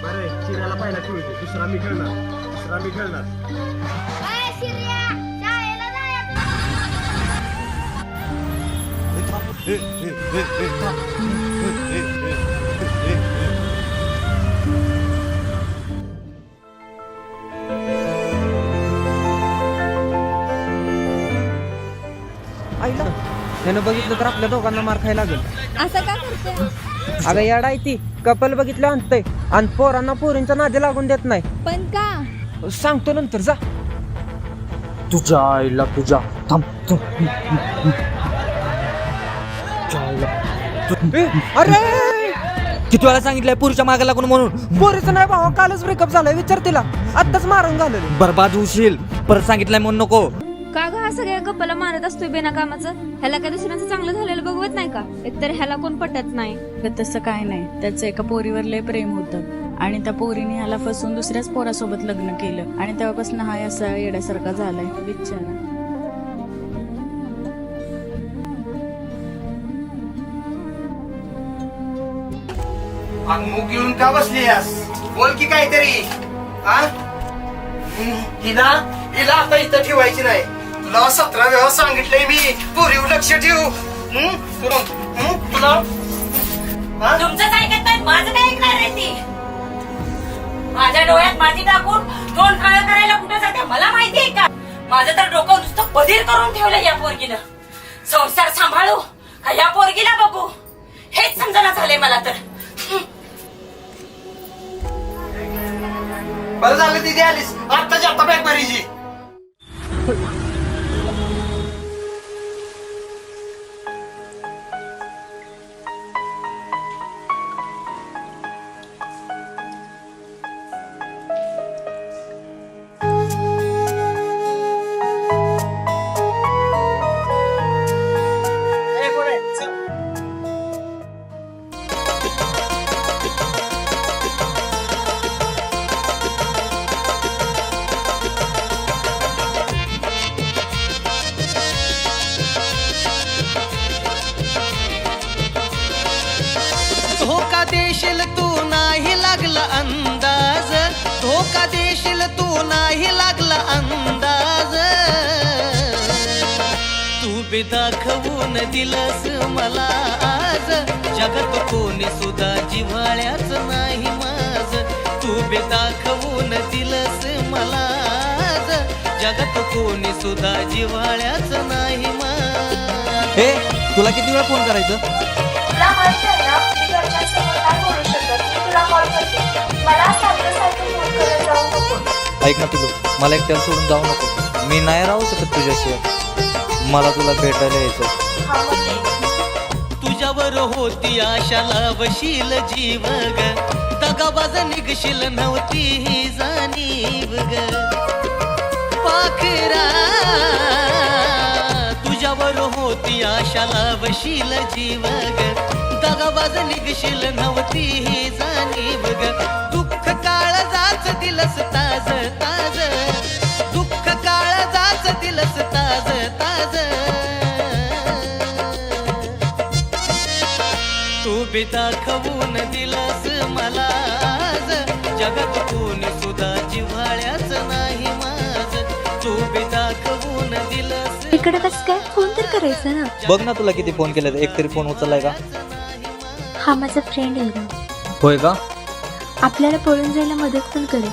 बरं चिऱ्याला पहिला खेळतो, दुसरा मी खेळणार. आईला त्यानं बघितलं तर आपल्या दोघांना मार खायला लागेल. असं का करते? अगं येडा आहे ती, कपल बघितलं आणतंय आणि पोरांना पोरींचा नादी लागून देत नाही. पण का? सांगतो नंतर जा. तुझ्या आईला तुझ्या थांब अरे किती वेळा सांगितलंय पुरुषच्या मागे लागून म्हणून. पोरीचं नाही भावा, कालच ब्रेकअप झालाय, विचार तिला. आत्ताच मारून झालेलं. बरबाद होशील, परत सांगितलंय म्हणून नको. का ग हा सगळ्या गप्पाला मारत असतोय बिना कामाचं? ह्याला काय दुसऱ्यांचं चांगलं झालेलं बघवत नाही का? एकतर ह्याला कोण पटत नाही. तसं काय नाही, त्याचं एका पोरीवर लय प्रेम होतं आणि त्या पोरीने ह्याला फसून दुसऱ्याच पोरासोबत लग्न केलं आणि तेव्हापासून हा असा येड्यासारखा झालाय बिचारा. मुख घेऊन का बसलीस? बोल की काहीतरी. हिला आता इथं ठेवायची नाही. तुला 17 वेळा सांगितलंय मी, पोरीवर लक्ष ठेव. तुला तुमचं काय ऐकत माझं काय ऐकणार आहे ती? माझ्या डोळ्यात माती टाकून तोंड काळ करायला कुठे जाते मला माहिती आहे का? माझं तर डोकं नुसतं बधीर करून ठेवलं या पोरगीनं. संसार सांभाळू का या पोरगीला बघू हेच समजना झालंय मला तर. बरं झालं तिथे आलीस, आत्ताच्या आता बॅग भरीची. धोका देशील तू नाही लागला अंदाज, धोका देशील तू नाही लागला अंदाज. तू बी दाखवून दिलंस मला आज, जगात कोणी सुद्धा जिव्हाळ्याच नाही माझ. तू बी दाखवून दिलंस मला आज, जगात कोणी सुद्धा जिव्हाळ्याच नाही माझ. हे तुला किती वेळा फोन करायचं? तुला माहिती आहे ना मी घरच्यांसमोर काय बोलू शकत. मी तुला कॉल करते. मला सारखं फोन करत जाऊ नको. ऐक ना पिलू, मला एकट्याला सोडून जाऊ नको. मी नाही राहू शकत तुझ्याशिवाय. मला तुला भेटायला यायचं. हा मग ये. तुझ्यावर होती आशा लावशील जीव ग, दगाबाज निघशील नव्हती ही जाणीव ग. पाखरा तुझ्यावर होती आशा लावशील जीव ग, दगाबाज निघशील नव्हती ही जाणीव ग. दुःख काळजाच दिलस ताज ताज, दुःख काळजाच दिलस ताज ताज. तू बी दाखवून दिलस मला आज, जगात कोणी सुद्धा जिव्हाळ्याच नाही माझ. तू बी दाखवून दिलस. इकडे कसं काय? फोन तर करायचं ना. बघ ना तुला किती फोन केले, एक तरी फोन उचललाय का? हा माझा फ्रेंड आहे ना, होय का? आपल्याला पळून जायला मदत पण करेल.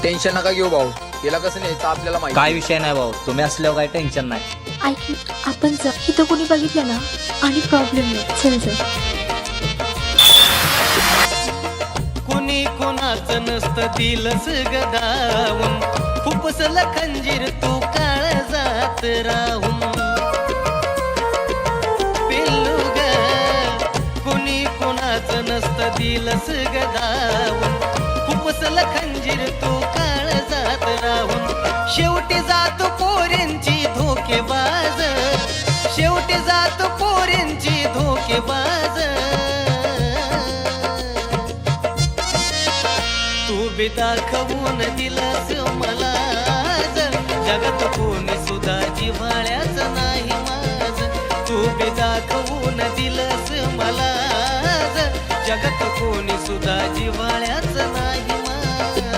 टेन्शन नका घेऊ भाऊ, याला कसं न्यायचं आपल्याला माहिती. काय विषय नाही भाऊ, तुम्ही असल्यावर काही टेन्शन नाही. ऐक आपण जा, इथं कोणी बघितलं ना आणि प्रॉब्लेम नाही. चल जा. कुणी कोणाचं नसतं दिलस गदावून, खुपसल खंजीर तू काळजात राहून. पिल्लू ग कुणी कोणाचं नसतं दिलस गदावून, खुपसल खंजीर तू काळजात राहून. शेवटी जातो पोरींची धोकेबाज, शेवटी जातो पोरींची धोकेबाज. तू बी दाखवून दिलस मला आज, जगात कोणी सुद्धा जिव्हाळ्याच नाही माझ. तू बी दाखवून दिलस मला आज, जगात कोणी सुद्धा जिव्हाळ्याच नाही माझं.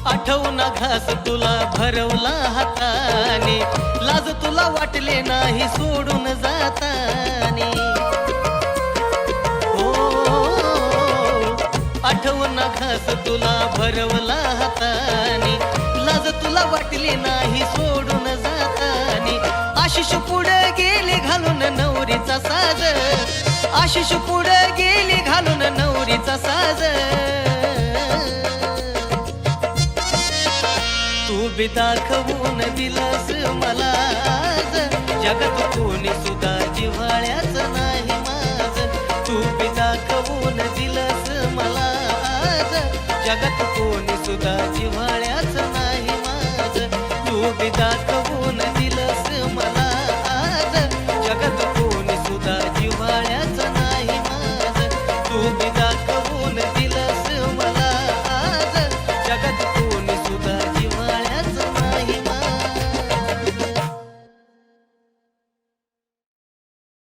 आठवून घास तुला भरवला हाताने, लाज तुला वाटले नाही सोडून जाताने. हो, आठवून घास तुला भरवला हाताने, लाज तुला वाटली नाही सोडून जाताने. आशिष पुढे गेली घालून नवरीचा साज, आशिष पुढे गेली घालून नवरीचा साज. तू बी दाखवून दिलंस मला आज, जगात कोणी सुद्धा जिव्हाळ्याच नाही माझं. तू बी दाखवून दिलंस मला आज, जगात कोणी सुद्धा जिव्हाळ्याच नाही माझं. तू बी दाखवून